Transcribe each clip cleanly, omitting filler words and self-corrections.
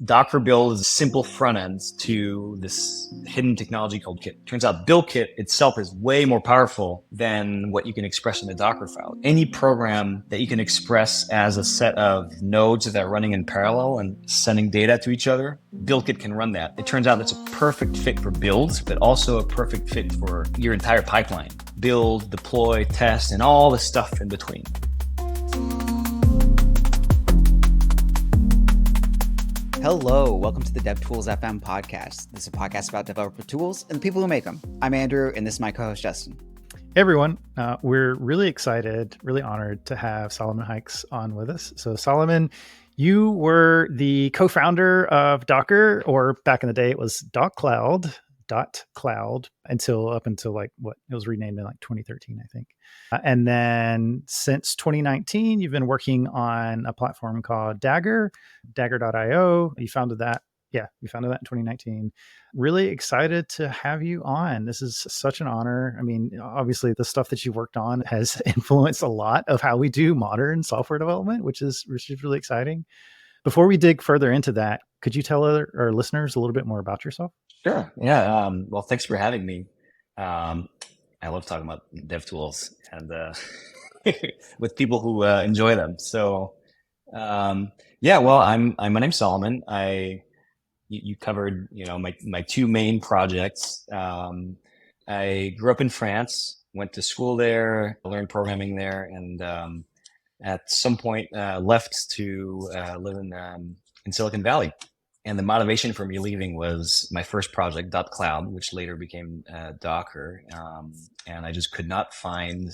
Docker builds simple front ends to this hidden technology called Kit. Turns out build kit itself is way more powerful than what you can express in a Docker file. Any program that you can express as a set of nodes that are running in parallel and sending data to each other, build kit can run that. It turns out it's a perfect fit for builds, but also a perfect fit for your entire pipeline. Build, deploy, test, and all the stuff in between. Hello, welcome to the DevTools-fm podcast. This is a podcast about developer tools and the people who make them. I'm Andrew, and this is my co-host, Justin. Hey everyone, we're really excited, really honored to have Solomon Hykes on with us. So Solomon, you were the co-founder of Docker, or back in the day it was .cloud, until like what it was renamed in like 2013, I think. And then since 2019, you've been working on a platform called Dagger, Dagger.io. You founded that. Yeah, you founded that in 2019. Really excited to have you on. This is such an honor. I mean, obviously the stuff that you worked on has influenced a lot of how we do modern software development, which is really exciting. Before we dig further into that, could you tell our listeners a little bit more about yourself? Sure. Yeah. Well, thanks for having me. I love talking about dev tools and with people who enjoy them. So, yeah. Well, my name's Solomon. You covered my two main projects. I grew up in France, went to school there, learned programming there, and at some point left to live in Silicon Valley. And the motivation for me leaving was my first project, .cloud, which later became Docker. And I just could not find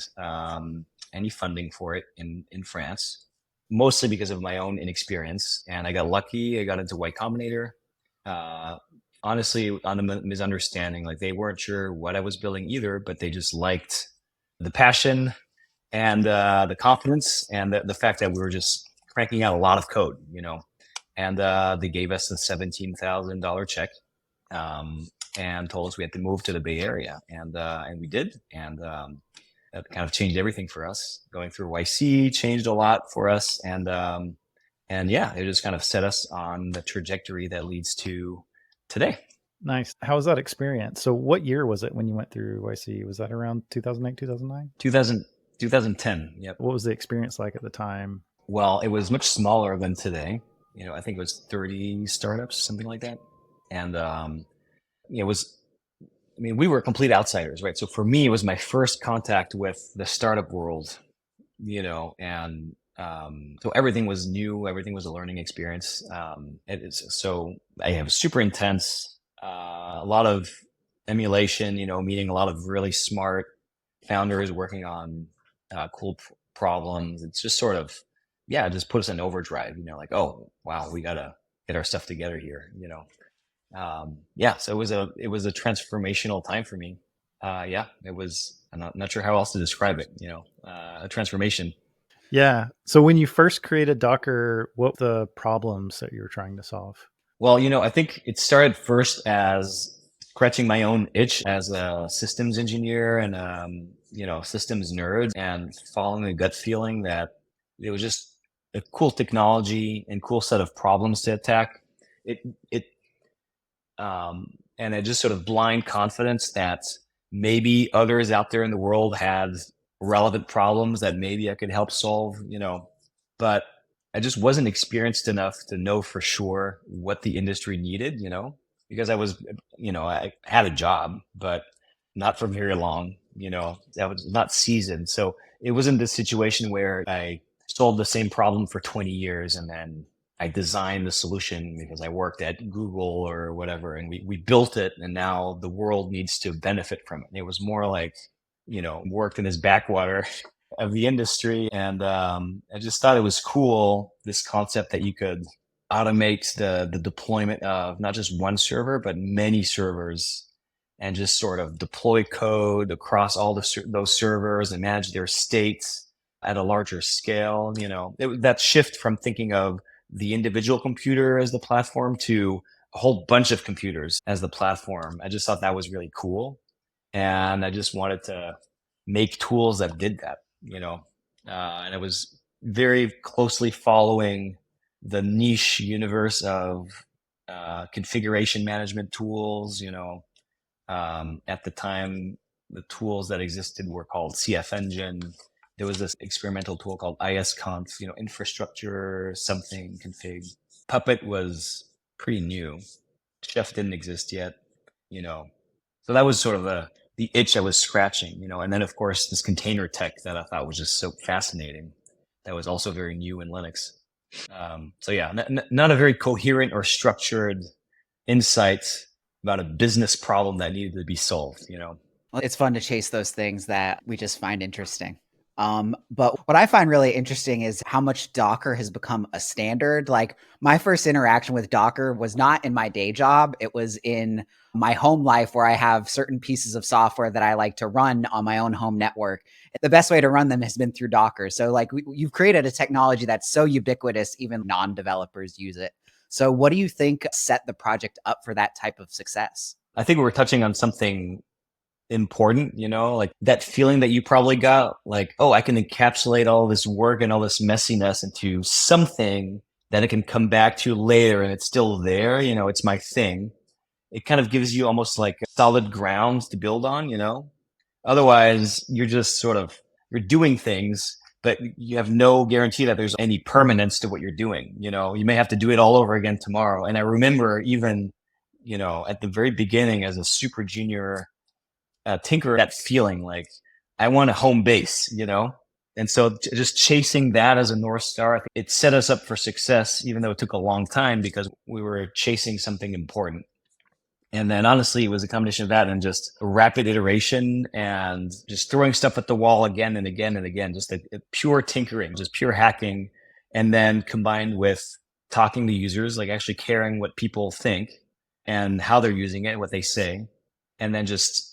any funding for it in France, mostly because of my own inexperience. And I got lucky. I got into Y Combinator. Honestly, on a misunderstanding, like they weren't sure what I was building either, but they just liked the passion and the confidence and the fact that we were just cranking out a lot of code, And they gave us a $17,000 check and told us we had to move to the Bay Area, and we did, and that kind of changed everything for us. Going through YC changed a lot for us, and yeah, it just kind of set us on the trajectory that leads to today. Nice. How was that experience? So what year was it when you went through YC? Was that around 2008, 2009? 2010. Yep. What was the experience like at the time? Well, it was much smaller than today. I think it was 30 startups, something like that. And it was, we were complete outsiders, right? So for me, it was my first contact with the startup world, and so everything was new. Everything was a learning experience. So I have super intense, a lot of emulation, meeting a lot of really smart founders working on cool problems. It's just sort of, just put us in overdrive, like, oh, wow, we got to get our stuff together here, So it was a transformational time for me. It was, I'm not sure how else to describe it, a transformation. Yeah. So when you first created Docker, what were the problems that you were trying to solve? Well, I think it started first as scratching my own itch as a systems engineer and, systems nerd, and following a gut feeling that it was just a cool technology and cool set of problems to attack. And it just sort of blind confidence that maybe others out there in the world had relevant problems that maybe I could help solve, but I just wasn't experienced enough to know for sure what the industry needed, because I was, I had a job, but not for very long, I was not seasoned. So it wasn't the situation where I solved the same problem for 20 years and then I designed the solution because I worked at Google or whatever, and we built it, and now the world needs to benefit from it. It was more like, worked in this backwater of the industry, and I just thought it was cool, this concept that you could automate the deployment of not just one server, but many servers, and just sort of deploy code across all those servers and manage their states at a larger scale. That shift from thinking of the individual computer as the platform to a whole bunch of computers as the platform, I just thought that was really cool. And I just wanted to make tools that did that, and I was very closely following the niche universe of configuration management tools. At the time, the tools that existed were called CF Engine. There was this experimental tool called ISConf, infrastructure something config. Puppet was pretty new. Chef didn't exist yet, you know. So that was sort of the itch I was scratching, and then of course this container tech that I thought was just so fascinating. That was also very new in Linux. So yeah, not a very coherent or structured insight about a business problem that needed to be solved. Well, it's fun to chase those things that we just find interesting. But what I find really interesting is how much Docker has become a standard. Like my first interaction with Docker was not in my day job. It was in my home life where I have certain pieces of software that I like to run on my own home network. The best way to run them has been through Docker. So like you've created a technology that's so ubiquitous, even non-developers use it. So what do you think set the project up for that type of success? I think we were touching on something important, like that feeling that you probably got, like, oh, I can encapsulate all this work and all this messiness into something that I can come back to later and it's still there, it's my thing. It kind of gives you almost like solid grounds to build on. Otherwise, you're just you're doing things, but you have no guarantee that there's any permanence to what you're doing. You may have to do it all over again tomorrow. And I remember even, at the very beginning as a super junior tinker, that feeling like I want a home base. And so just chasing that as a North Star, it set us up for success, even though it took a long time because we were chasing something important. And then honestly, it was a combination of that and just rapid iteration and just throwing stuff at the wall again and again and again, just a pure tinkering, just pure hacking. And then combined with talking to users, like actually caring what people think and how they're using it, what they say. And then just,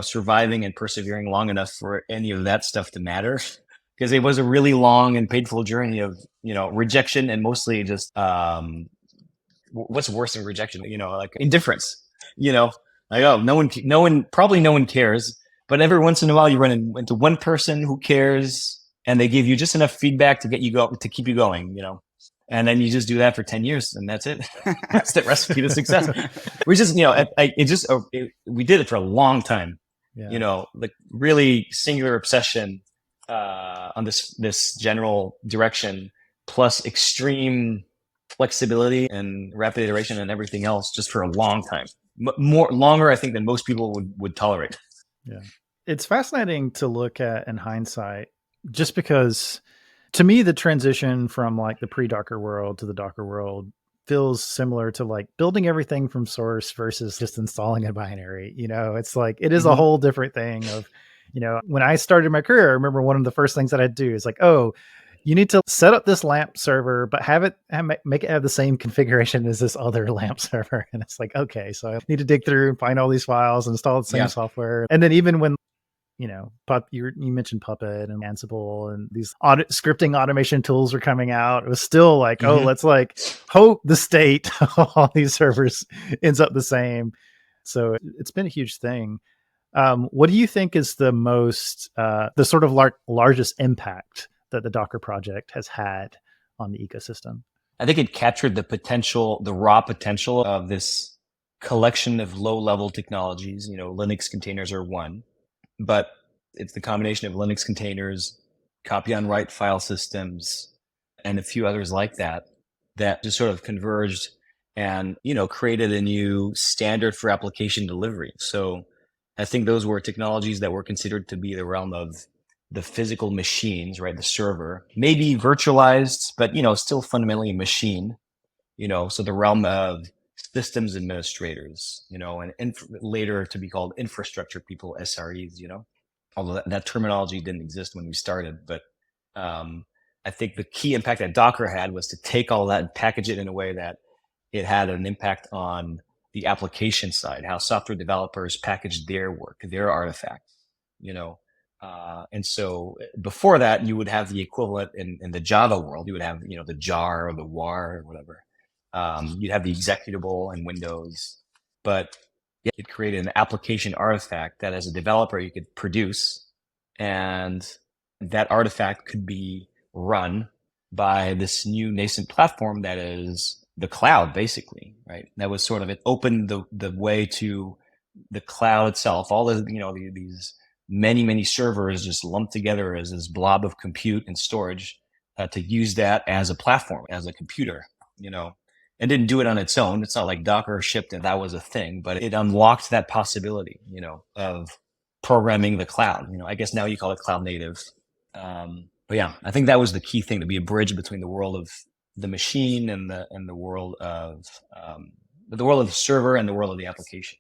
surviving and persevering long enough for any of that stuff to matter. Because it was a really long and painful journey of, rejection and mostly just, what's worse than rejection, like indifference, like, oh, probably no one cares, but every once in a while you run into one person who cares and they give you just enough feedback to to keep you going, and then you just do that for 10 years and that's it. That's the recipe to success. We just, we did it for a long time, like really singular obsession, on this general direction, plus extreme flexibility and rapid iteration and everything else just for a long time. Longer, I think, than most people would tolerate. Yeah. It's fascinating to look at in hindsight, just because to me, the transition from like the pre-Docker world to the Docker world feels similar to like building everything from source versus just installing a binary. It's like, it is a whole different thing of, when I started my career, I remember one of the first things that I'd do is like, oh, you need to set up this LAMP server, but make it have the same configuration as this other LAMP server. And it's like, okay, so I need to dig through and find all these files, install the same software. And then even when, you mentioned Puppet and Ansible and these scripting automation tools were coming out, it was still like, oh, let's like hope the state of all these servers ends up the same. So it's been a huge thing. What do you think is the sort of largest impact that the Docker project has had on the ecosystem? I think it captured the raw potential of this collection of low-level technologies. Linux containers are one, but it's the combination of Linux containers, copy on write file systems, and a few others like that just sort of converged and, created a new standard for application delivery. So I think those were technologies that were considered to be the realm of the physical machines, right? The server, maybe virtualized, but, still fundamentally a machine, so the realm of systems administrators, and later to be called infrastructure people, SREs, although that terminology didn't exist when we started. But I think the key impact that Docker had was to take all that and package it in a way that it had an impact on the application side, how software developers package their work, their artifacts, and so before that, you would have the equivalent in the Java world. You would have, the jar or the war or whatever. You'd have the executable in Windows, but it created an application artifact that as a developer you could produce, and that artifact could be run by this new nascent platform that is the cloud, basically, right? That was sort of, it opened the way to the cloud itself. All the, these many servers just lumped together as this blob of compute and storage, to use that as a platform, as a computer, and didn't do it on its own. It's not like Docker shipped and that was a thing, but it unlocked that possibility, of programming the cloud. I guess now you call it cloud native. But yeah, I think that was the key thing, to be a bridge between the world of the machine and the world of the server and the world of the application.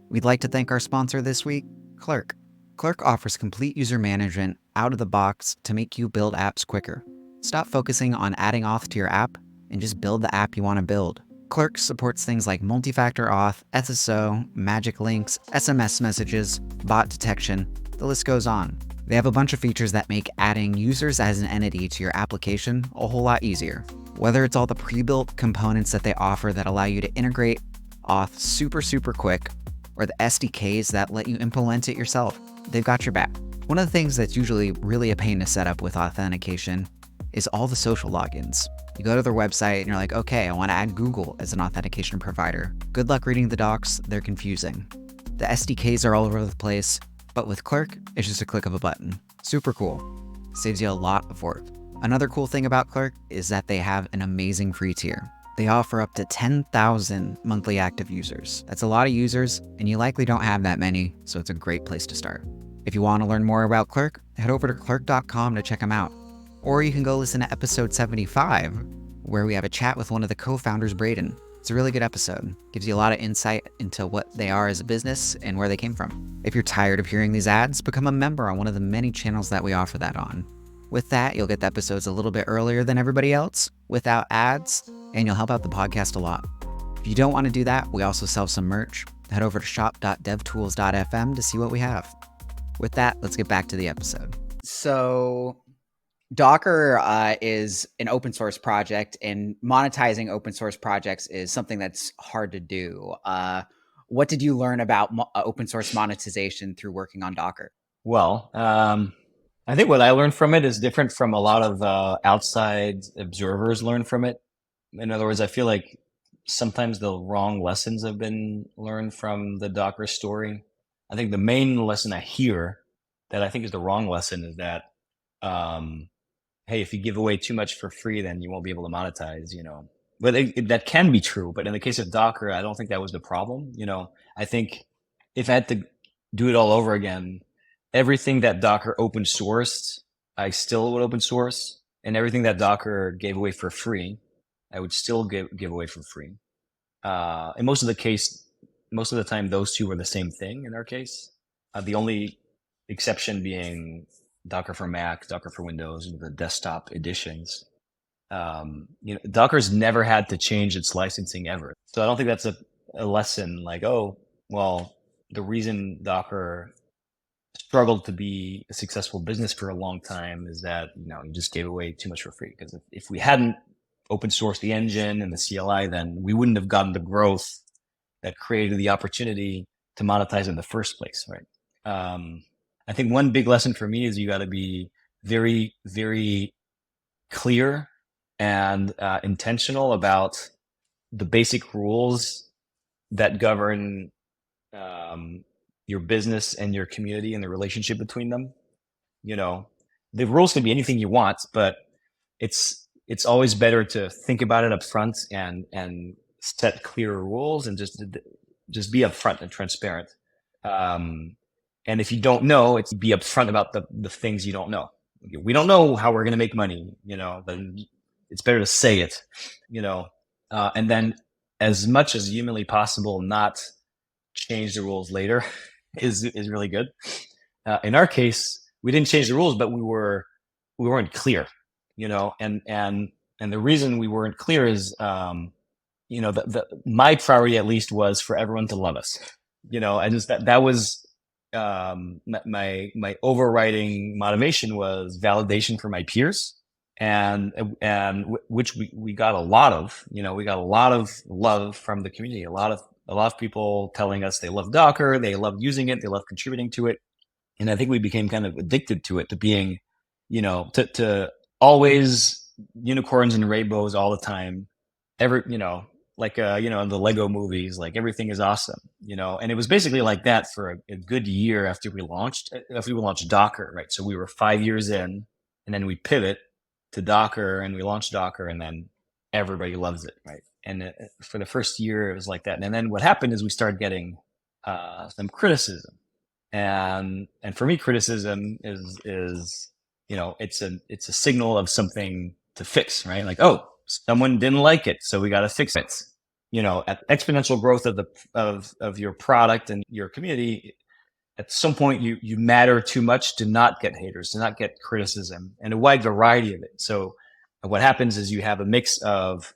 We'd like to thank our sponsor this week, Clerk. Clerk offers complete user management out of the box to make you build apps quicker. Stop focusing on adding auth to your app and just build the app you want to build. Clerk supports things like multi-factor auth, SSO, magic links, SMS messages, bot detection, the list goes on. They have a bunch of features that make adding users as an entity to your application a whole lot easier. Whether it's all the pre-built components that they offer that allow you to integrate auth super quick, or the SDKs that let you implement it yourself, they've got your back. One of the things that's usually really a pain to set up with authentication is all the social logins. You go to their website and you're like, okay, I want to add Google as an authentication provider. Good luck reading the docs, they're confusing. The SDKs are all over the place, but with Clerk, it's just a click of a button. Super cool. Saves you a lot of work. Another cool thing about Clerk is that they have an amazing free tier. They offer up to 10,000 monthly active users. That's a lot of users, and you likely don't have that many, so it's a great place to start. If you want to learn more about Clerk, head over to clerk.com to check them out. Or you can go listen to episode 75, where we have a chat with one of the co-founders, Braden. It's a really good episode. Gives you a lot of insight into what they are as a business and where they came from. If you're tired of hearing these ads, become a member on one of the many channels that we offer that on. With that, you'll get the episodes a little bit earlier than everybody else, without ads, and you'll help out the podcast a lot. If you don't want to do that, we also sell some merch. Head over to shop.devtools.fm to see what we have. With that, let's get back to the episode. So Docker is an open source project, and monetizing open source projects is something that's hard to do. What did you learn about open source monetization through working on Docker? Well, I think what I learned from it is different from a lot of outside observers learn from it. In other words, I feel like sometimes the wrong lessons have been learned from the Docker story. I think the main lesson I hear that I think is the wrong lesson is that, hey, if you give away too much for free, then you won't be able to monetize, But that can be true. But in the case of Docker, I don't think that was the problem. I think if I had to do it all over again, everything that Docker open sourced, I still would open source. And everything that Docker gave away for free, I would still give away for free. And most of the time, those two were the same thing in our case. The only exception being Docker for Mac, Docker for Windows, the desktop editions. Docker's never had to change its licensing ever. So I don't think that's a lesson like, oh, well, the reason Docker struggled to be a successful business for a long time is that, you just gave away too much for free. Because if we hadn't open sourced the engine and the CLI, then we wouldn't have gotten the growth that created the opportunity to monetize in the first place, right? I think one big lesson for me is you got to be very, very clear and intentional about the basic rules that govern your business and your community and the relationship between them. The rules can be anything you want, but it's always better to think about it up front and set clear rules and just be upfront and transparent. And if you don't know, it's be upfront about the things you don't know. We don't know how we're going to make money, then it's better to say it, and then as much as humanly possible, not change the rules later is really good. In our case, we didn't change the rules, but we weren't clear, and the reason we weren't clear is, my priority at least was for everyone to love us. I just, that was my overriding motivation was validation for my peers, and which we got a lot of. We got a lot of love from the community. A lot of people telling us they love Docker, they love using it, they love contributing to it, and I think we became kind of addicted to it, to being, to always unicorns and rainbows all the time. in the Lego movies, like everything is awesome, and it was basically like that for a good year after we launched Docker, right? So we were 5 years in, and then we pivot to Docker and we launched Docker, and then everybody loves it, right? And for the first year, it was like that. And then what happened is we started getting some criticism, and for me, criticism is it's a signal of something to fix, right? Like, oh, someone didn't like it, so we got to fix it. At exponential growth of your product and your community, at some point you matter too much to not get haters, to not get criticism, and a wide variety of it. So what happens is you have a mix of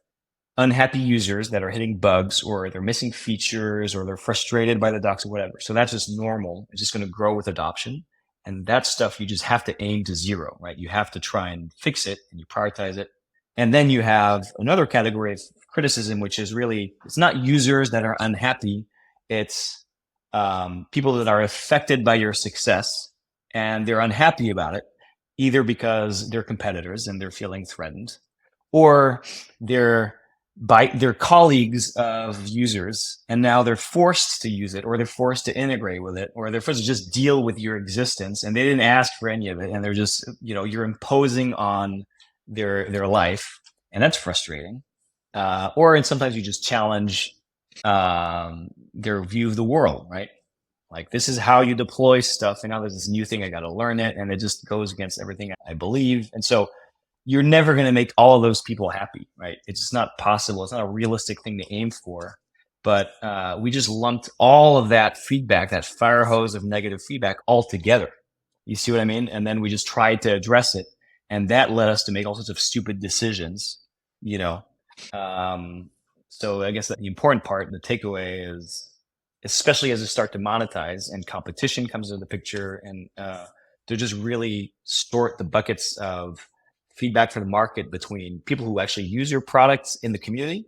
unhappy users that are hitting bugs, or they're missing features, or they're frustrated by the docs or whatever. So that's just normal. It's just going to grow with adoption. And that stuff you just have to aim to zero, right? You have to try and fix it, and you prioritize it. And then you have another category of criticism, which is really, it's not users that are unhappy. It's people that are affected by your success, and they're unhappy about it, either because they're competitors and they're feeling threatened, or they're colleagues of users, and now they're forced to use it, or they're forced to integrate with it, or they're forced to just deal with your existence, and they didn't ask for any of it, and they're just, you're imposing on their life, and that's frustrating. And sometimes you just challenge their view of the world, right? Like, this is how you deploy stuff, and now there's this new thing, I got to learn it, and it just goes against everything I believe. And so you're never going to make all of those people happy, right? It's just not possible. It's not a realistic thing to aim for. But we just lumped all of that feedback, that fire hose of negative feedback, all together. You see what I mean? And then we just tried to address it, and that led us to make all sorts of stupid decisions. So I guess that the important part, the takeaway is, especially as you start to monetize and competition comes into the picture, and to just really sort the buckets of feedback for the market between people who actually use your products in the community,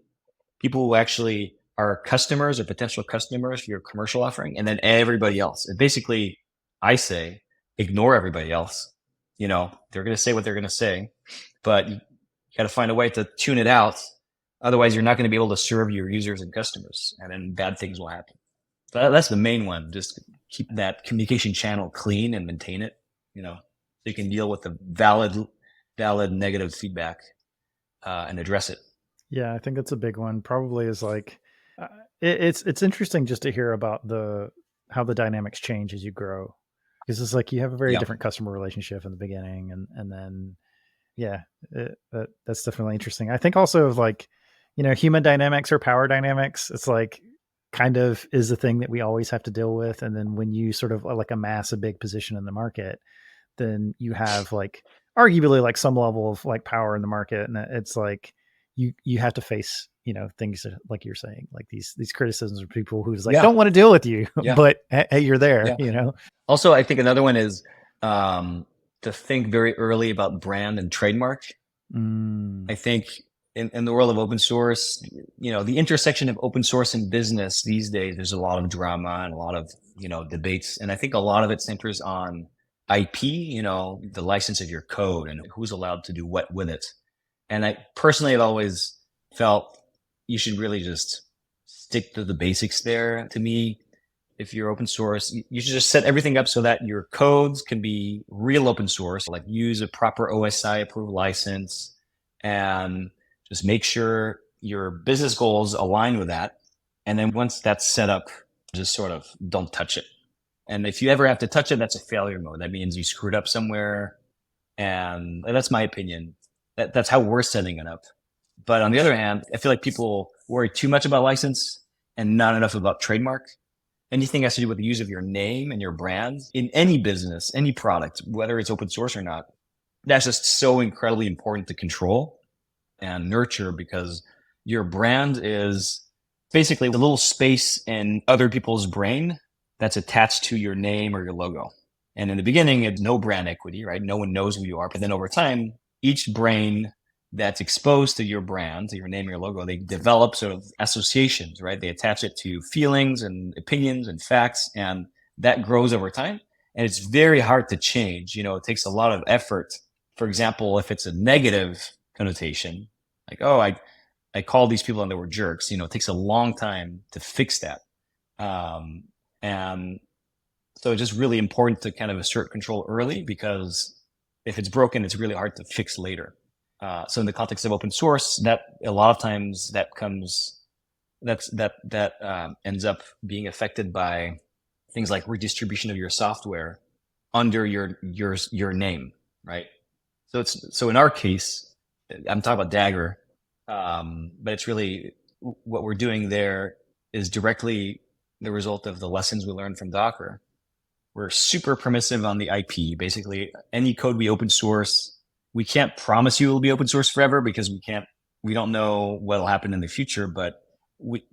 people who actually are customers or potential customers for your commercial offering, and then everybody else. And basically, I say, ignore everybody else. They're going to say what they're going to say, but you got to find a way to tune it out. Otherwise, you're not going to be able to serve your users and customers, and then bad things will happen. So that's the main one. Just keep that communication channel clean and maintain it, so you can deal with the valid negative feedback and address it. Yeah, I think that's a big one. Probably is like, it's interesting just to hear about how the dynamics change as you grow, because it's like you have a very different customer relationship in the beginning, and then that's definitely interesting. I think also of like, human dynamics or power dynamics. It's like kind of is the thing that we always have to deal with, and then when you sort of like amass a big position in the market, then you have like arguably like some level of like power in the market, and it's like you have to face things that, like you're saying, like these criticisms of people who's like don't want to deal with you, but hey, you're there. Also, I think another one is to think very early about brand and trademark. I think in the world of open source, the intersection of open source and business these days, there's a lot of drama and a lot of debates, and I think a lot of it centers on IP, the license of your code and who's allowed to do what with it. And I personally have always felt you should really just stick to the basics there. To me, if you're open source, you should just set everything up so that your codes can be real open source, like use a proper OSI approved license, and just make sure your business goals align with that. And then once that's set up, just sort of don't touch it. And if you ever have to touch it, that's a failure mode. That means you screwed up somewhere. And that's my opinion. That's how we're setting it up. But on the other hand, I feel like people worry too much about license and not enough about trademark. Anything has to do with the use of your name and your brand in any business, any product, whether it's open source or not. That's just so incredibly important to control and nurture, because your brand is basically the little space in other people's brain that's attached to your name or your logo. And in the beginning, it's no brand equity, right? No one knows who you are. But then over time, each brain that's exposed to your brand, to your name, your logo, they develop sort of associations, right? They attach it to feelings and opinions and facts, and that grows over time. And it's very hard to change. It takes a lot of effort. For example, if it's a negative connotation, like, I called these people and they were jerks. It takes a long time to fix that. And so it's just really important to kind of assert control early, because if it's broken, it's really hard to fix later. So in the context of open source, that a lot of times that ends up being affected by things like redistribution of your software under your name, right? So in our case, I'm talking about Dagger, but it's really what we're doing there is directly the result of the lessons we learned from Docker. We're super permissive on the IP. Basically, any code we open source, we can't promise you it'll be open source forever, because we don't know what'll happen in the future, but we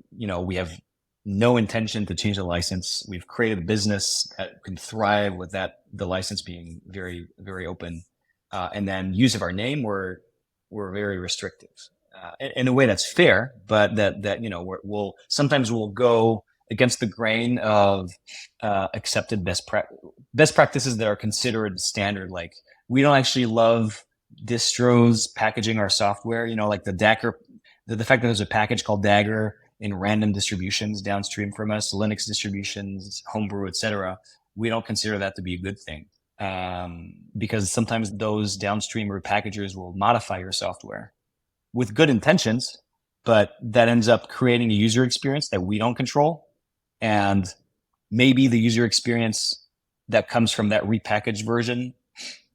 have no intention to change the license. We've created a business that can thrive with the license being very, very open. And then use of our name, we're very restrictive, in a way that's fair, but that we'll sometimes go against the grain of accepted best practices that are considered standard. Like, we don't actually love distros packaging our software. Like the Dagger, the fact that there's a package called Dagger in random distributions downstream from us, Linux distributions, Homebrew, etc. We don't consider that to be a good thing. Because sometimes those downstream repackagers will modify your software with good intentions, but that ends up creating a user experience that we don't control. And maybe the user experience that comes from that repackaged version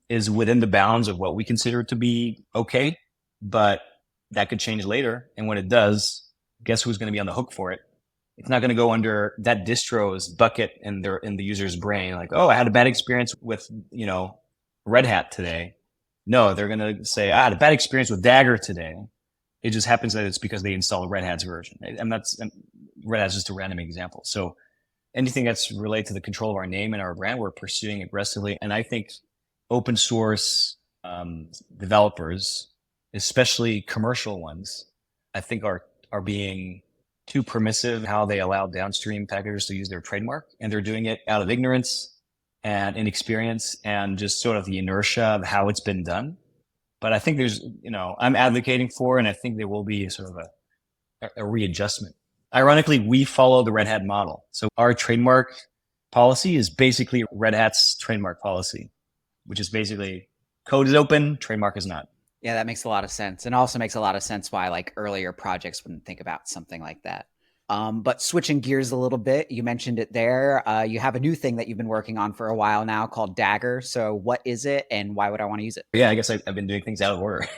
is within the bounds of what we consider to be okay, but that could change later. And when it does, guess who's going to be on the hook for it? It's not going to go under that distro's bucket in the user's brain. Like, oh, I had a bad experience with, Red Hat today. No, they're going to say, I had a bad experience with Dagger today. It just happens that it's because they installed Red Hat's version. Red Hat's just a random example. So anything that's related to the control of our name and our brand, we're pursuing aggressively. And I think open source developers, especially commercial ones, I think are being too permissive how they allow downstream packagers to use their trademark. And they're doing it out of ignorance and inexperience and just sort of the inertia of how it's been done. But I think there's, I'm advocating for, and I think there will be sort of a readjustment. Ironically, we follow the Red Hat model. So our trademark policy is basically Red Hat's trademark policy, which is basically code is open, trademark is not. Yeah, that makes a lot of sense. And also makes a lot of sense why like earlier projects wouldn't think about something like that. But switching gears a little bit, you mentioned it there. You have a new thing that you've been working on for a while now called Dagger. So what is it and why would I want to use it? Yeah, I guess I've been doing things out of order.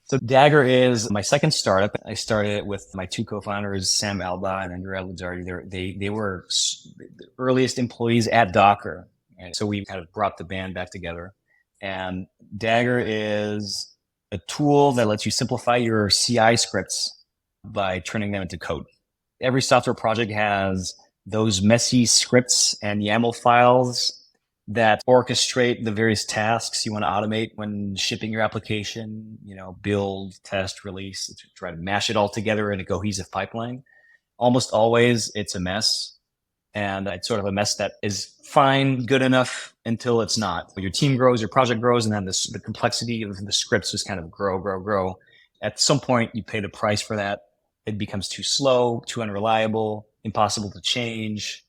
So Dagger is my second startup. I started it with my two co-founders, Sam Alba and Andrea Luzzardi. They were the earliest employees at Docker. Right? So we kind of brought the band back together. And Dagger is a tool that lets you simplify your CI scripts by turning them into code. Every software project has those messy scripts and YAML files that orchestrate the various tasks you want to automate when shipping your application, build, test, release, try to mash it all together in a cohesive pipeline. Almost always it's a mess. And it's sort of a mess that is fine, good enough until it's not. Your team grows, your project grows, and then the complexity of the scripts just kind of grow. At some point, you pay the price for that. It becomes too slow, too unreliable, impossible to change.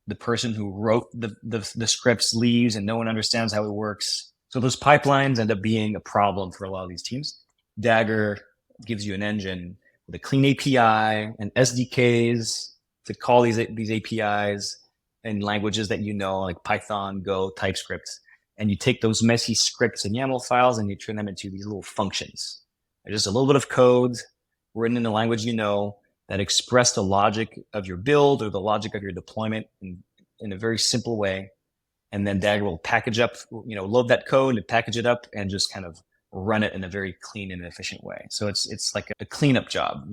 The person who wrote the scripts leaves and no one understands how it works. So those pipelines end up being a problem for a lot of these teams. Dagger gives you an engine with a clean API and SDKs to call these APIs in languages that like Python, Go, TypeScript. And you take those messy scripts and YAML files and you turn them into these little functions. They're just a little bit of code written in the language that express the logic of your build or the logic of your deployment in a very simple way. And then Dagger will package up, load that code and package it up and just kind of run it in a very clean and efficient way. So it's like a cleanup job,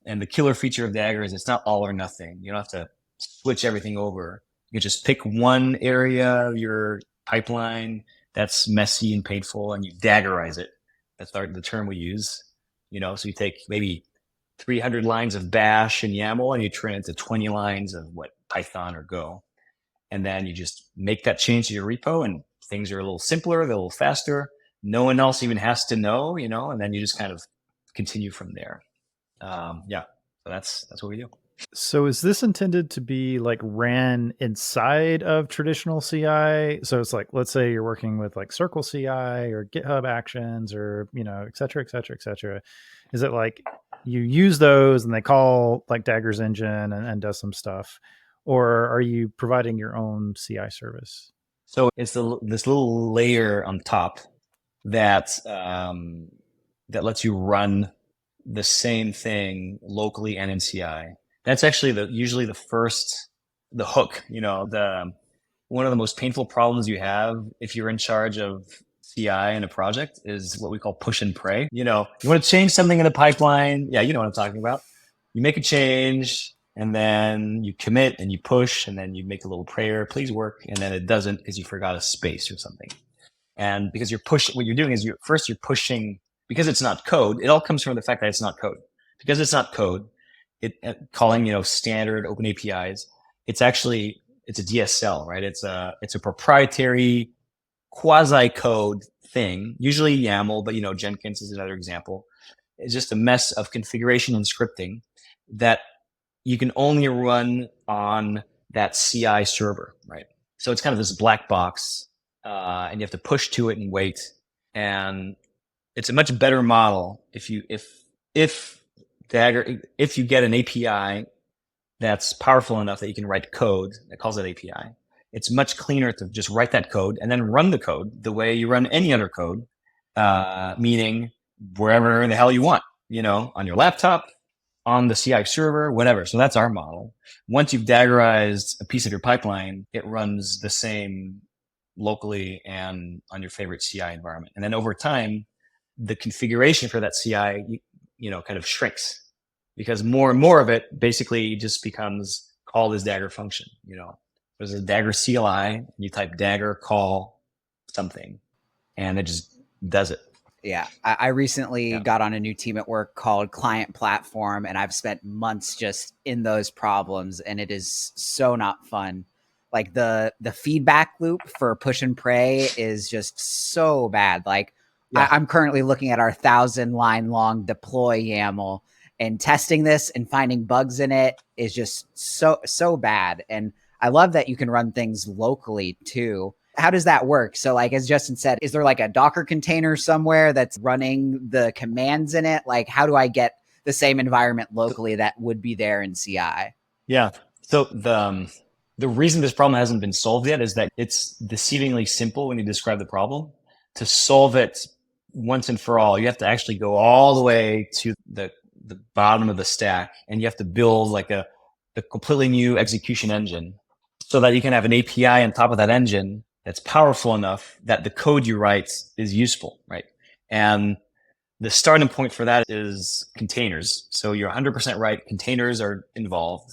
And the killer feature of Dagger is it's not all or nothing. You don't have to switch everything over. You can just pick one area of your pipeline that's messy and painful and you Daggerize it. That's the term we use. So you take maybe 300 lines of bash and YAML and you turn it into 20 lines of Python or Go. And then you just make that change to your repo and things are a little simpler, they're a little faster. No one else even has to know, and then you just kind of continue from there. Yeah, so that's what we do. So is this intended to be like ran inside of traditional CI? So it's like, let's say you're working with like Circle CI or GitHub Actions or, et cetera, et cetera, et cetera. Is it like you use those and they call like Dagger's engine and does some stuff? Or are you providing your own CI service? So it's this little layer on top that that lets you run the same thing locally and in CI. That's actually usually the hook. The one of the most painful problems you have if you're in charge of CI in a project is what we call push and pray. You want to change something in the pipeline. Yeah, you know what I'm talking about. You make a change and then you commit and you push and then you make a little prayer, please work, and then it doesn't because you forgot a space or something. And because what you're doing is you're pushing because it's not code. It all comes from the fact that it's not code. Because it's not code, calling standard open APIs. It's a DSL, right? It's a proprietary quasi code thing. Usually YAML, but Jenkins is another example. It's just a mess of configuration and scripting that you can only run on that CI server, right? So it's kind of this black box, and you have to push to it and wait. And it's a much better model if you get an API that's powerful enough that you can write code that calls that API. It's much cleaner to just write that code and then run the code the way you run any other code, meaning wherever the hell you want, on your laptop, on the CI server, whatever. So that's our model. Once you've Daggerized a piece of your pipeline, it runs the same locally and on your favorite CI environment. And then over time, the configuration for that CI, kind of shrinks because more and more of it basically just becomes called as Dagger function. There's a Dagger CLI, and you type Dagger call something, and it just does it. Yeah, I recently got on a new team at work called Client Platform, and I've spent months just in those problems, and it is so not fun. Like the feedback loop for push and pray is just so bad. Like I'm currently looking at our 1,000-line long deploy YAML, and testing this and finding bugs in it is just so bad. And I love that you can run things locally too. How does that work? So like, as Justin said, is there like a Docker container somewhere that's running the commands in it? Like, how do I get the same environment locally that would be there in CI? Yeah. So the reason this problem hasn't been solved yet is that it's deceivingly simple when you describe the problem. To solve it once and for all, you have to actually go all the way to the bottom of the stack, and you have to build like a completely new execution engine so that you can have an API on top of that engine that's powerful enough that the code you write is useful, right? And the starting point for that is containers. So you're 100% right. Containers are involved.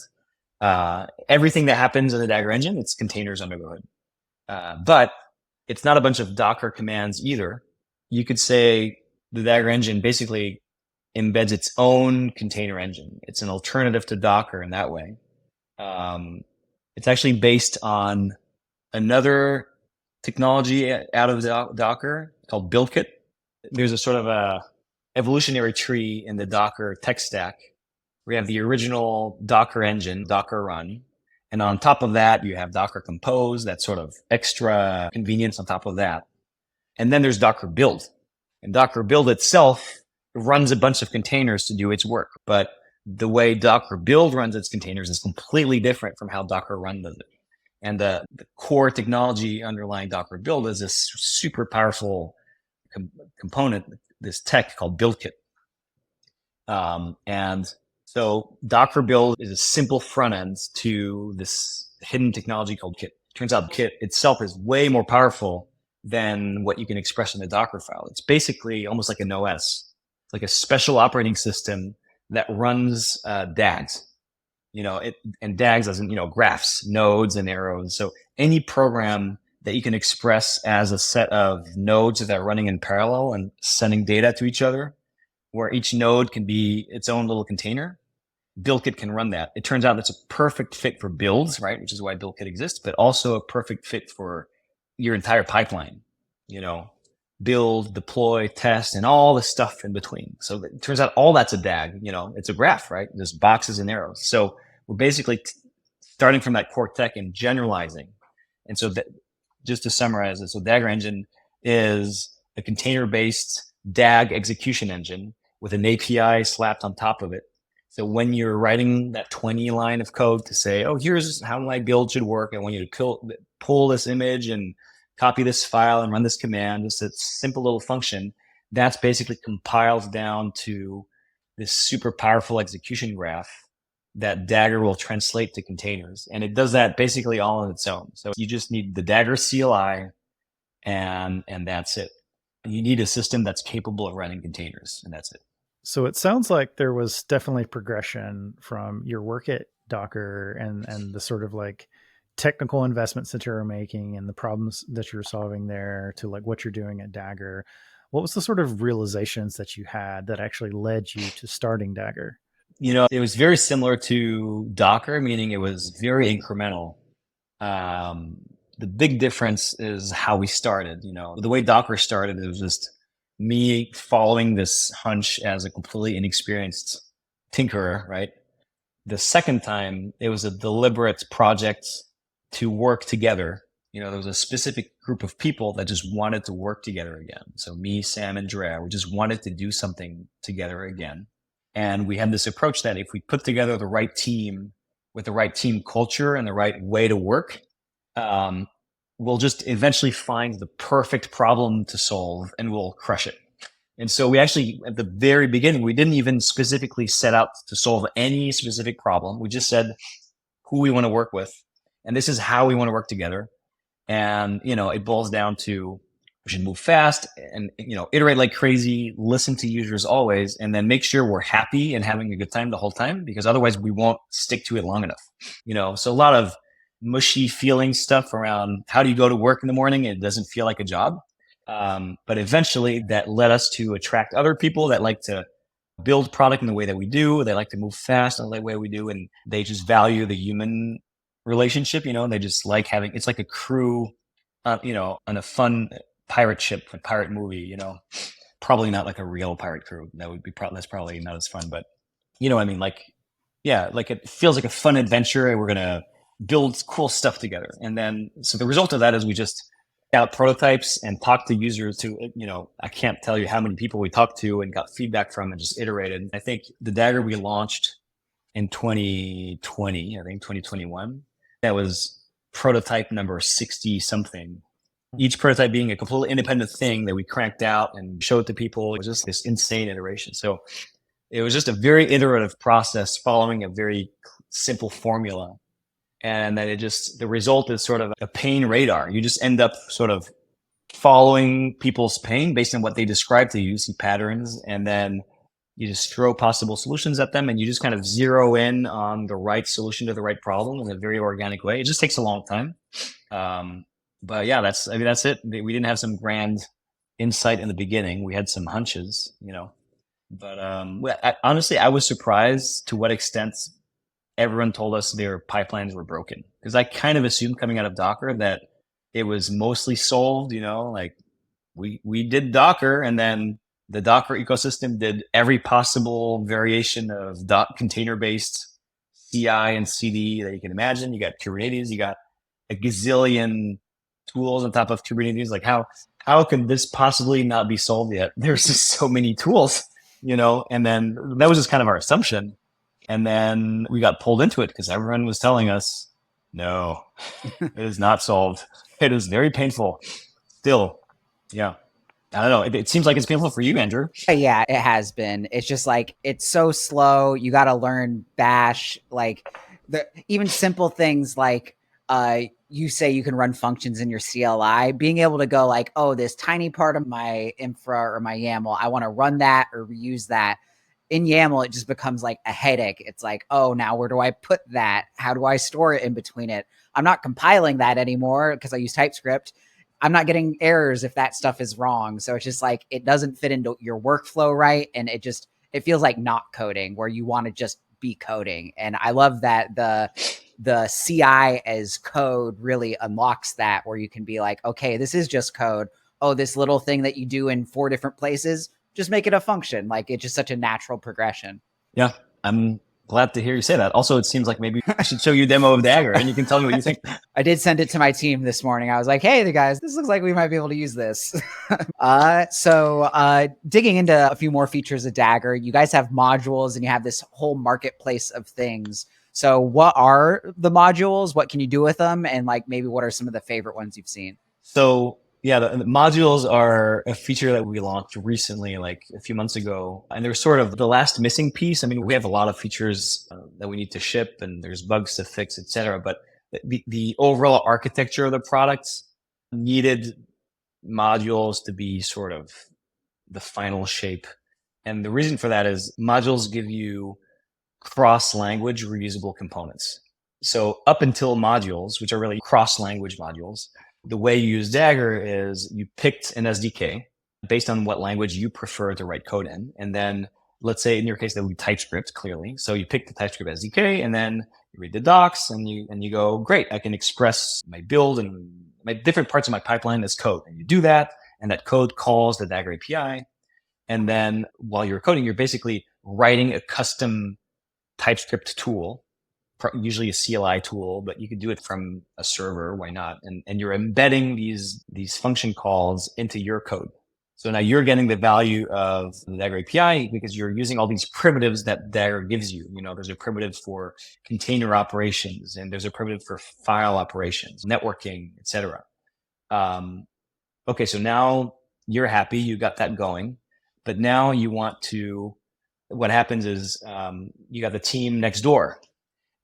Everything that happens in the Dagger engine, it's containers under the hood. But it's not a bunch of Docker commands either. You could say the Dagger engine basically embeds its own container engine. It's an alternative to Docker in that way. It's actually based on another technology out of Docker called BuildKit. There's a sort of a evolutionary tree in the Docker tech stack. We have the original Docker engine, Docker run. And on top of that, you have Docker Compose, that sort of extra convenience on top of that. And then there's Docker Build. And Docker Build itself runs a bunch of containers to do its work. But the way Docker Build runs its containers is completely different from how Docker Run does it. And the core technology underlying Docker Build is this super powerful component, this tech called BuildKit. And so Docker Build is a simple front end to this hidden technology called Kit. Turns out Kit itself is way more powerful than what you can express in a Docker file. It's basically almost like an OS. It's like a special operating system that runs DAGs. And DAGs as in, graphs, nodes and arrows. So any program that you can express as a set of nodes that are running in parallel and sending data to each other, where each node can be its own little container, BuildKit can run that. It turns out that's a perfect fit for builds, right? Which is why BuildKit exists, but also a perfect fit for your entire pipeline. build, deploy, test, and all the stuff in between. So it turns out all that's a DAG. It's a graph, right? There's boxes and arrows. So we're basically starting from that core tech and generalizing. And so that, just to summarize it, so Dagger engine is a container-based DAG execution engine with an API slapped on top of it. So when you're writing that 20 line of code to say, oh, here's how my build should work, I want you to pull this image and copy this file and run this command, just a simple little function, that's basically compiled down to this super powerful execution graph that Dagger will translate to containers. And it does that basically all on its own. So you just need the Dagger CLI and that's it. You need a system that's capable of running containers, and that's it. So it sounds like there was definitely progression from your work at Docker and the sort of like technical investments that you're making and the problems that you're solving there to like what you're doing at Dagger. What was the sort of realizations that you had that actually led you to starting Dagger? It was very similar to Docker, meaning it was very incremental. The big difference is how we started. The way Docker started, it was just me following this hunch as a completely inexperienced tinkerer, right? The second time, it was a deliberate project to work together. There was a specific group of people that just wanted to work together again. So me, Sam, and Drea, we just wanted to do something together again. And we had this approach that if we put together the right team with the right team culture and the right way to work, we'll just eventually find the perfect problem to solve and we'll crush it. And so we actually, at the very beginning, we didn't even specifically set out to solve any specific problem. We just said who we want to work with. And this is how we want to work together. And, it boils down to we should move fast and, iterate like crazy, listen to users always, and then make sure we're happy and having a good time the whole time, because otherwise we won't stick to it long enough. So a lot of mushy feeling stuff around how do you go to work in the morning? It doesn't feel like a job. But eventually that led us to attract other people that like to build product in the way that we do. They like to move fast in the way we do, and they just value the human relationship. They just like having, it's like a crew, on a fun pirate ship, a pirate movie, probably not like a real pirate crew. That would be that's probably not as fun, but I mean, like, yeah, like it feels like a fun adventure and we're going to build cool stuff together. And then, so the result of that is we just out prototypes and talked to users to, I can't tell you how many people we talked to and got feedback from and just iterated. I think the Dagger we launched in 2020, I think 2021, that was prototype number 60 something. Each prototype being a completely independent thing that we cranked out and showed to people. It was just this insane iteration. So it was just a very iterative process following a very simple formula. And then the result is sort of a pain radar. You just end up sort of following people's pain based on what they describe to you, see patterns, and then you just throw possible solutions at them and you just kind of zero in on the right solution to the right problem in a very organic way. It just takes a long time. But yeah, that's it. We didn't have some grand insight in the beginning. We had some hunches, but honestly, I was surprised to what extent everyone told us their pipelines were broken, because I kind of assumed coming out of Docker that it was mostly solved, like we did Docker and then the Docker ecosystem did every possible variation of container-based CI and CD that you can imagine. You got Kubernetes, you got a gazillion tools on top of Kubernetes. Like how can this possibly not be solved yet? There's just so many tools, and then that was just kind of our assumption. And then we got pulled into it because everyone was telling us, no, it is not solved. It is very painful still. Yeah. I don't know. It seems like it's painful for you, Andrew. Yeah, it has been. It's just like, it's so slow. You got to learn Bash. Like even simple things like you say you can run functions in your CLI, being able to go like, oh, this tiny part of my infra or my YAML, I want to run that or reuse that. In YAML, it just becomes like a headache. It's like, oh, now where do I put that? How do I store it in between it? I'm not compiling that anymore because I use TypeScript. I'm not getting errors if that stuff is wrong. So it's just like, it doesn't fit into your workflow right. And it feels like not coding where you want to just be coding. And I love that the CI as code really unlocks that, where you can be like, okay, this is just code. oh, this little thing that you do in 4 different places, just make it a function. Like it's just such a natural progression. Yeah, I'm glad to hear you say that. Also, it seems like maybe I should show you a demo of Dagger and you can tell me what you think. I did send it to my team this morning. I was like, hey, the guys, this looks like we might be able to use this. So digging into a few more features of Dagger, you guys have modules and you have this whole marketplace of things. So what are the modules? What can you do with them? And like maybe what are some of the favorite ones you've seen? So yeah, the modules are a feature that we launched recently, like a few months ago. And they're sort of the last missing piece. I mean, we have a lot of features that we need to ship and there's bugs to fix, et cetera. But the overall architecture of the products needed modules to be sort of the final shape. And the reason for that is modules give you cross-language reusable components. So up until modules, which are really cross-language modules, the way you use Dagger is you picked an SDK based on what language you prefer to write code in. And then let's say in your case, that would be TypeScript, clearly. So you pick the TypeScript SDK and then you read the docs and you go, great, I can express my build and my different parts of my pipeline as code. And you do that, and that code calls the Dagger API. And then while you're coding, you're basically writing a custom TypeScript tool, usually a CLI tool, but you could do it from a server. Why not? And you're embedding these function calls into your code. So now you're getting the value of the Dagger API because you're using all these primitives that Dagger gives you. You know, there's a primitive for container operations, and there's a primitive for file operations, networking, etc. Okay, so now you're happy, you got that going, but now you want to. What happens is you got the team next door,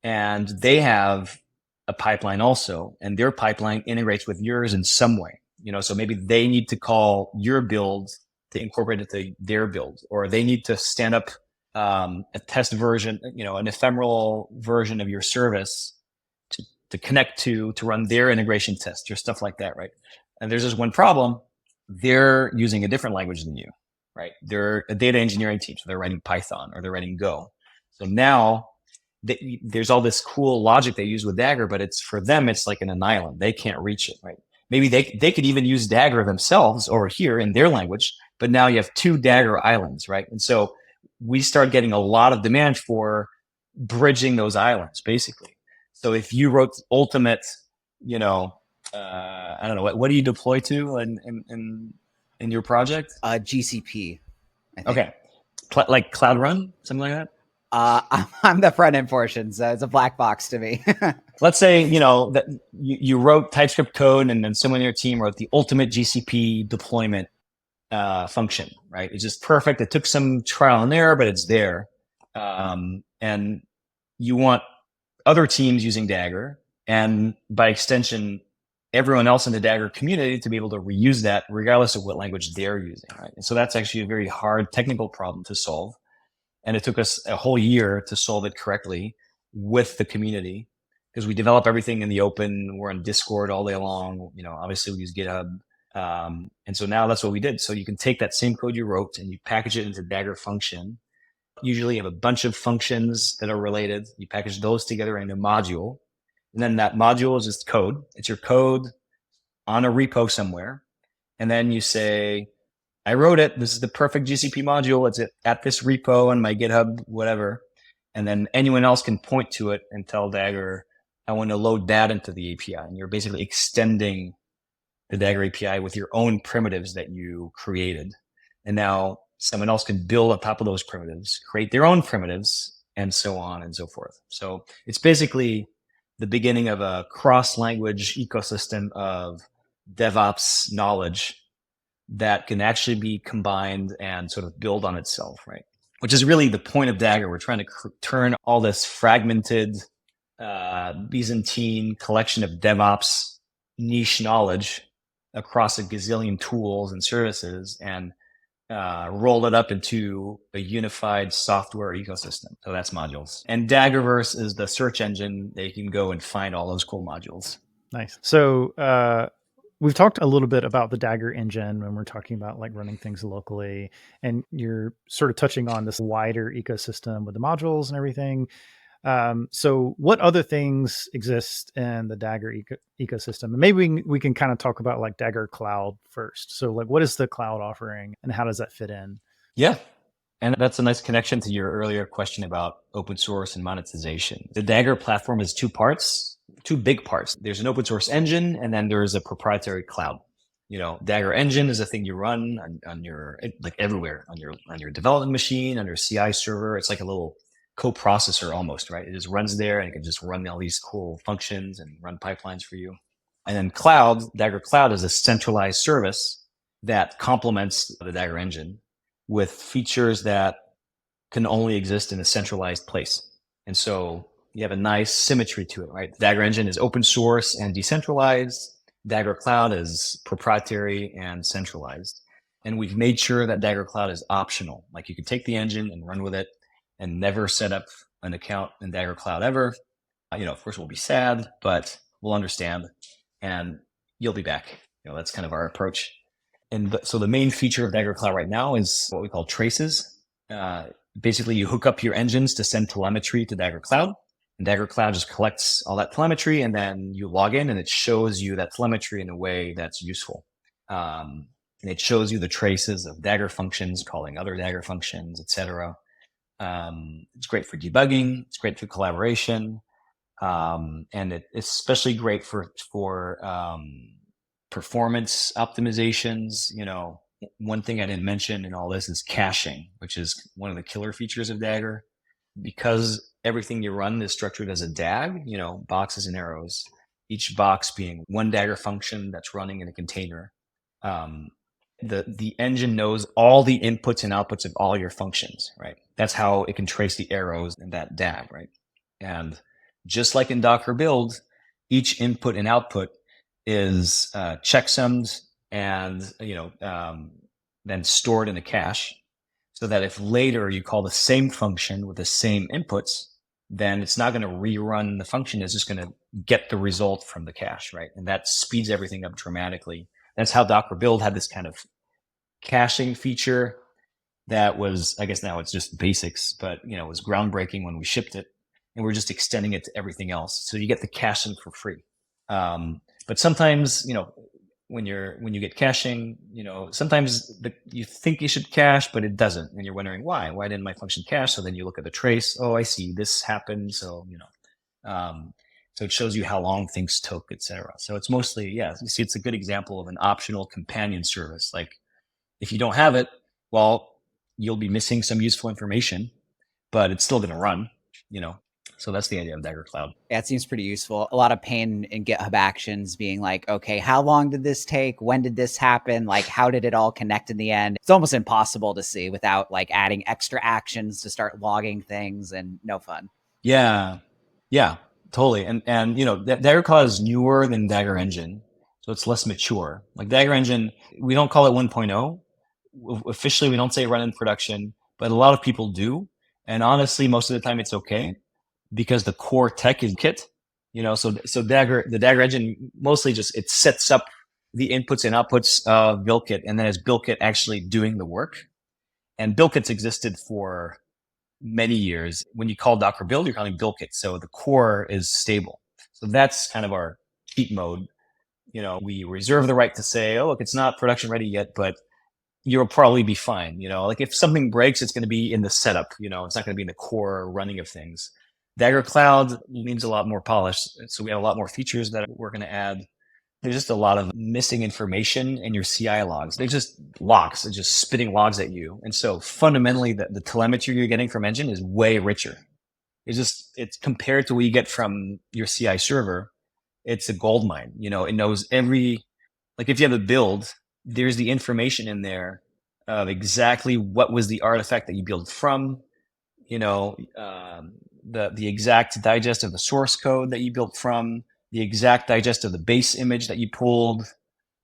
and they have a pipeline also, and their pipeline integrates with yours in some way. You know, so maybe they need to call your build to incorporate it to their build, or they need to stand up a test version, you know, an ephemeral version of your service to connect to run their integration test or stuff like that, right? And there's just one problem: they're using a different language than you, right? They're a data engineering team, so they're writing Python or they're writing Go. So now there's all this cool logic they use with Dagger, but it's for them, it's like in an island. They can't reach it, right? Maybe they could even use Dagger themselves over here in their language, but now you have 2 Dagger islands, right? And so we start getting a lot of demand for bridging those islands, basically. So if you wrote ultimate, you know, I don't know, what do you deploy to in your project? GCP. I think. Okay, like Cloud Run, something like that. I'm the front end portion, so it's a black box to me. Let's say, you know, that you wrote TypeScript code and then someone in your team wrote the ultimate GCP deployment function, right? It's just perfect. It took some trial and error, but it's there. And you want other teams using Dagger, and by extension, everyone else in the Dagger community to be able to reuse that regardless of what language they're using, right? And so that's actually a very hard technical problem to solve. And it took us a whole year to solve it correctly with the community, because we develop everything in the open. We're on Discord all day long. You know, obviously we use GitHub. And so now that's what we did. So you can take that same code you wrote and you package it into Dagger function. Usually you have a bunch of functions that are related. You package those together in a module. And then that module is just code. It's your code on a repo somewhere. And then you say, I wrote it. This is the perfect GCP module. It's at this repo on my GitHub, whatever. And then anyone else can point to it and tell Dagger, I want to load that into the API. And you're basically extending the Dagger API with your own primitives that you created. And now someone else can build on top of those primitives, create their own primitives, and so on and so forth. So it's basically the beginning of a cross-language ecosystem of DevOps knowledge that can actually be combined and sort of build on itself, right? Which is really the point of Dagger. We're trying to turn all this fragmented Byzantine collection of DevOps niche knowledge across a gazillion tools and services and roll it up into a unified software ecosystem. So that's modules. And Daggerverse is the search engine that you can go and find all those cool modules. Nice. So we've talked a little bit about the Dagger engine when we're talking about like running things locally, and you're sort of touching on this wider ecosystem with the modules and everything. So what other things exist in the Dagger ecosystem? And maybe we can kind of talk about like Dagger Cloud first. So like, what is the cloud offering and how does that fit in? Yeah. And that's a nice connection to your earlier question about open source and monetization. The Dagger platform is two parts, two big parts. There's an open source engine, and then there's a proprietary cloud. Dagger engine is a thing you run on your, like everywhere, on your development machine, on your CI server. It's like a little co-processor almost, right? It just runs there and it can just run all these cool functions and run pipelines for you. And then Dagger Cloud is a centralized service that complements the Dagger engine with features that can only exist in a centralized place. And so you have a nice symmetry to it, right? The Dagger engine is open source and decentralized. Dagger Cloud is proprietary and centralized. And we've made sure that Dagger Cloud is optional. Like you can take the engine and run with it and never set up an account in Dagger Cloud ever. Of course, we'll be sad, but we'll understand and you'll be back. That's kind of our approach. And so the main feature of Dagger Cloud right now is what we call traces. Basically, you hook up your engines to send telemetry to Dagger Cloud. And Dagger Cloud just collects all that telemetry, and then you log in, and it shows you that telemetry in a way that's useful. And it shows you the traces of Dagger functions calling other Dagger functions, etc. It's great for debugging. It's great for collaboration. And it's especially great for performance optimizations. One thing I didn't mention in all this is caching, which is one of the killer features of Dagger. Because everything you run is structured as a DAG, boxes and arrows, each box being one Dagger function that's running in a container. The engine knows all the inputs and outputs of all your functions, right? That's how it can trace the arrows in that DAG, right? And just like in Docker build, each input and output is checksummed and then stored in a cache, so that if later you call the same function with the same inputs, then it's not going to rerun the function. It's just going to get the result from the cache, right? And that speeds everything up dramatically. That's how Docker build had this kind of caching feature that was, I guess now it's just basics, but it was groundbreaking when we shipped it, and we're just extending it to everything else. So you get the caching for free. But sometimes, when you get caching, sometimes you think you should cache, but it doesn't. And you're wondering why didn't my function cache? So then you look at the trace. Oh, I see this happened. So, so it shows you how long things took, etc. So it's mostly, you see, it's a good example of an optional companion service. Like if you don't have it, well, you'll be missing some useful information, but it's still going to run, So that's the idea of Dagger Cloud. Yeah, it seems pretty useful. A lot of pain in GitHub Actions being like, okay, how long did this take? When did this happen? Like, how did it all connect in the end? It's almost impossible to see without like adding extra actions to start logging things, and no fun. Yeah, totally. And Dagger Cloud is newer than Dagger Engine, so it's less mature. Like Dagger Engine, we don't call it 1.0. Officially, we don't say run in production, but a lot of people do. And honestly, most of the time it's okay, because the core tech is Kit, so the Dagger engine mostly just, it sets up the inputs and outputs of BuildKit, and then it's BuildKit actually doing the work. And BuildKit's existed for many years. When you call Docker build, you're calling BuildKit, so the core is stable. So that's kind of our cheat mode. We reserve the right to say, oh, look, it's not production ready yet, but you'll probably be fine. Like if something breaks, it's going to be in the setup. It's not going to be in the core running of things. Dagger Cloud needs a lot more polish, so we have a lot more features that we're going to add. There's just a lot of missing information in your CI logs. They're just logs. They're just spitting logs at you. And so fundamentally, the telemetry you're getting from Engine is way richer. It's compared to what you get from your CI server. It's a gold mine. It knows like if you have a build, there's the information in there of exactly what was the artifact that you built from, the exact digest of the source code that you built from, the exact digest of the base image that you pulled.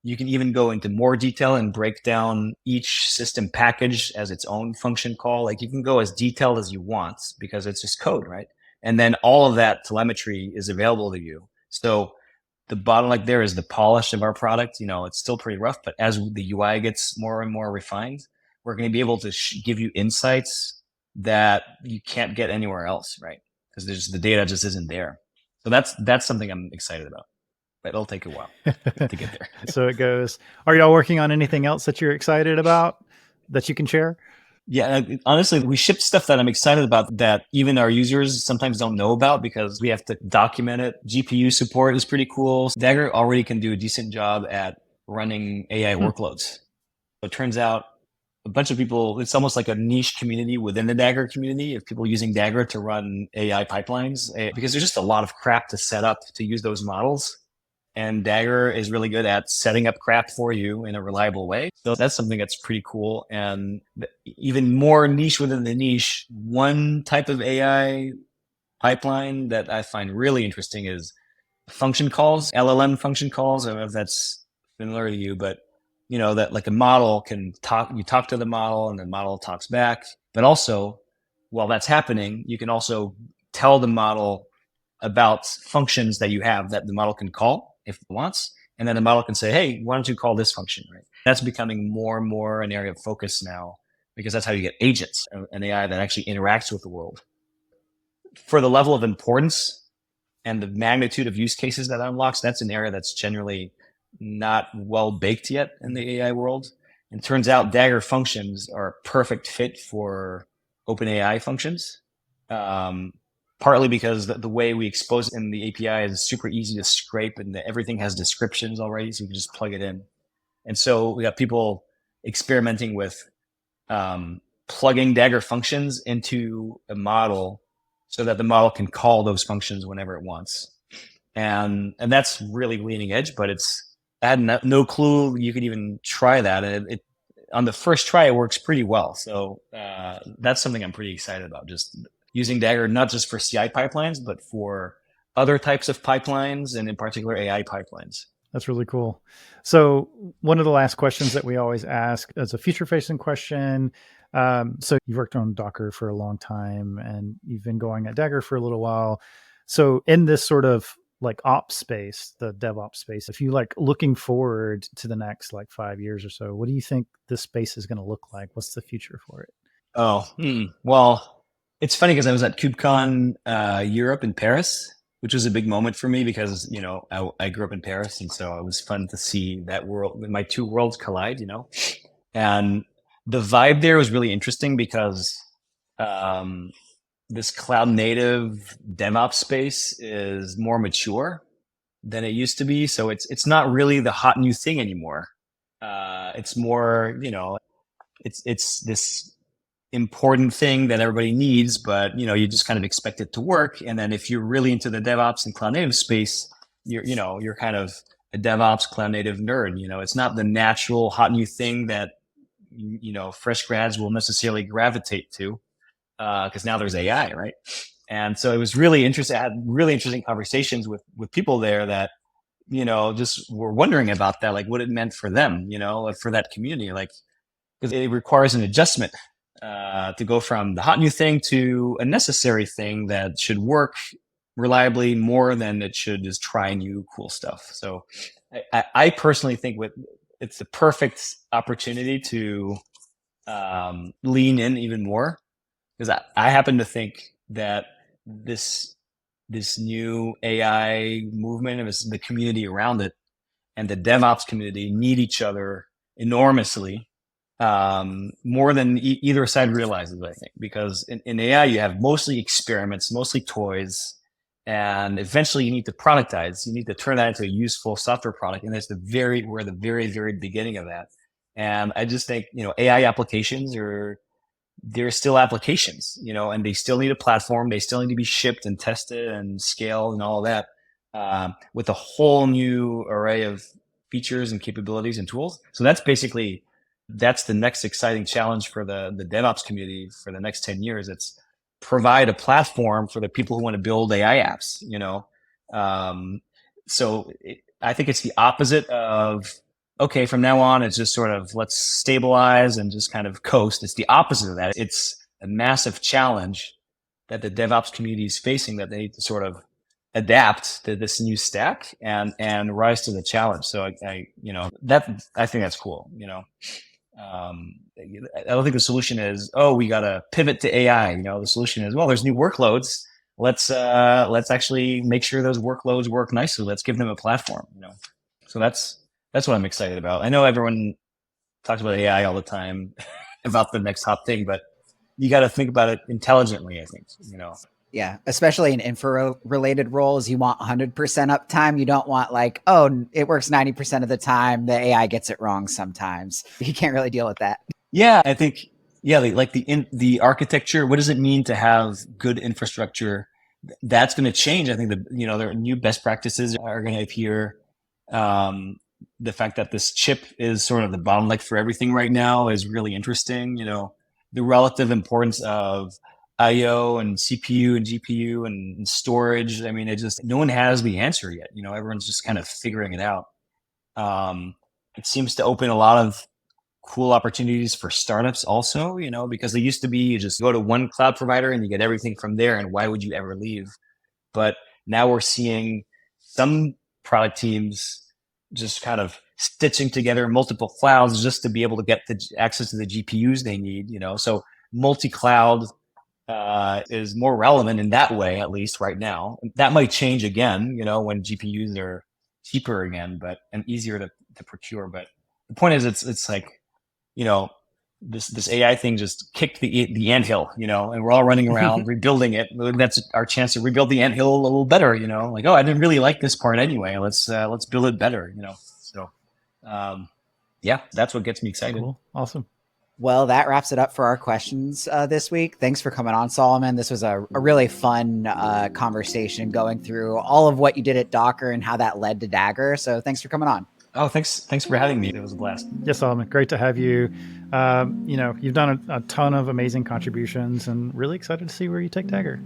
You can even go into more detail and break down each system package as its own function call. Like you can go as detailed as you want because it's just code, right? And then all of that telemetry is available to you. So the bottleneck there is the polish of our product. It's still pretty rough, but as the UI gets more and more refined, we're going to be able to give you insights that you can't get anywhere else, right? because the data just isn't there. So that's something I'm excited about. But it'll take a while to get there. So it goes. Are y'all working on anything else that you're excited about that you can share? Yeah, honestly, we ship stuff that I'm excited about that even our users sometimes don't know about because we have to document it. GPU support is pretty cool. Dagger already can do a decent job at running AI workloads. It turns out a bunch of people, it's almost like a niche community within the Dagger community of people using Dagger to run AI pipelines because there's just a lot of crap to set up to use those models. And Dagger is really good at setting up crap for you in a reliable way. So that's something that's pretty cool. And even more niche within the niche, one type of AI pipeline that I find really interesting is function calls, LLM function calls. I don't know if that's familiar to you, but that like a model can talk, you talk to the model and the model talks back. But also, while that's happening, you can also tell the model about functions that you have that the model can call if it wants. And then the model can say, hey, why don't you call this function, right? That's becoming more and more an area of focus now because that's how you get agents, an AI that actually interacts with the world. For the level of importance and the magnitude of use cases that unlocks, that's an area that's generally not well baked yet in the AI world. And it turns out Dagger functions are a perfect fit for OpenAI functions. Partly because the way we expose it in the API is super easy to scrape and everything has descriptions already, so you can just plug it in. And so we got people experimenting with plugging Dagger functions into a model so that the model can call those functions whenever it wants. And that's really leading edge, but I had no clue you could even try that. And it on the first try, it works pretty well. So that's something I'm pretty excited about, just using Dagger, not just for CI pipelines, but for other types of pipelines and in particular AI pipelines. That's really cool. So one of the last questions that we always ask is a future facing question. So you've worked on Docker for a long time and you've been going at Dagger for a little while. So in this sort of like ops space, the DevOps space, if you like looking forward to the next like 5 years or so, what do you think this space is going to look like? What's the future for it? Well, it's funny because I was at KubeCon Europe in Paris, which was a big moment for me because, I grew up in Paris. And so it was fun to see that world, my two worlds collide, and the vibe there was really interesting because this cloud native DevOps space is more mature than it used to be. So it's not really the hot new thing anymore. It's more, it's this important thing that everybody needs, but you just kind of expect it to work. And then if you're really into the DevOps and cloud native space, you're kind of a DevOps cloud native nerd. It's not the natural hot new thing that fresh grads will necessarily gravitate to because now there's AI, right? And so it was really interesting. I had really interesting conversations with people there that just were wondering about that, like what it meant for them, like for that community, like because it requires an adjustment to go from the hot new thing to a necessary thing that should work reliably more than it should just try new cool stuff. So I personally think it's the perfect opportunity to lean in even more because I happen to think that this new AI movement and the community around it and the DevOps community need each other enormously. More than either side realizes, I think, because in AI, you have mostly experiments, mostly toys, and eventually you need to productize. You need to turn that into a useful software product. And we're the very, very beginning of that. And I just think, AI applications they're still applications, and they still need a platform. They still need to be shipped and tested and scaled and all of that with a whole new array of features and capabilities and tools. So that's the next exciting challenge for the DevOps community for the next 10 years. It's provide a platform for the people who want to build AI apps, I think it's the opposite of, okay, from now on, it's just sort of let's stabilize and just kind of coast. It's the opposite of that. It's a massive challenge that the DevOps community is facing that they need to sort of adapt to this new stack and rise to the challenge. So I think that's cool. I don't think the solution is, we got to pivot to AI. The solution is, well, there's new workloads. let's actually make sure those workloads work nicely. Let's give them a platform, So that's what I'm excited about. I know everyone talks about AI all the time about the next hot thing, but you got to think about it intelligently, I think, Yeah, especially in infra related roles, you want 100% uptime. You don't want like, oh, it works 90% of the time. The AI gets it wrong sometimes. You can't really deal with that. Yeah, I think, yeah, like the architecture, what does it mean to have good infrastructure? That's going to change. I think there are new best practices are going to appear. The fact that this chip is sort of the bottleneck for everything right now is really interesting. The relative importance of IO and CPU and GPU and storage. I mean, no one has the answer yet. Everyone's just kind of figuring it out. It seems to open a lot of cool opportunities for startups also, because they used to be you just go to one cloud provider and you get everything from there. And why would you ever leave? But now we're seeing some product teams just kind of stitching together multiple clouds just to be able to get the access to the GPUs they need, So multi-cloud is more relevant in that way, at least right now. That might change again, when GPUs are cheaper again, and easier to procure. But the point is, it's like, this AI thing just kicked the anthill, and we're all running around rebuilding it. That's our chance to rebuild the anthill a little better, like, oh, I didn't really like this part anyway. Let's build it better, So, yeah, that's what gets me excited. Cool. Awesome. Well, that wraps it up for our questions this week. Thanks for coming on, Solomon. This was a really fun conversation going through all of what you did at Docker and how that led to Dagger. So thanks for coming on. Oh, thanks for having me. It was a blast. Yes, Solomon, great to have you. You've done a ton of amazing contributions and really excited to see where you take Dagger.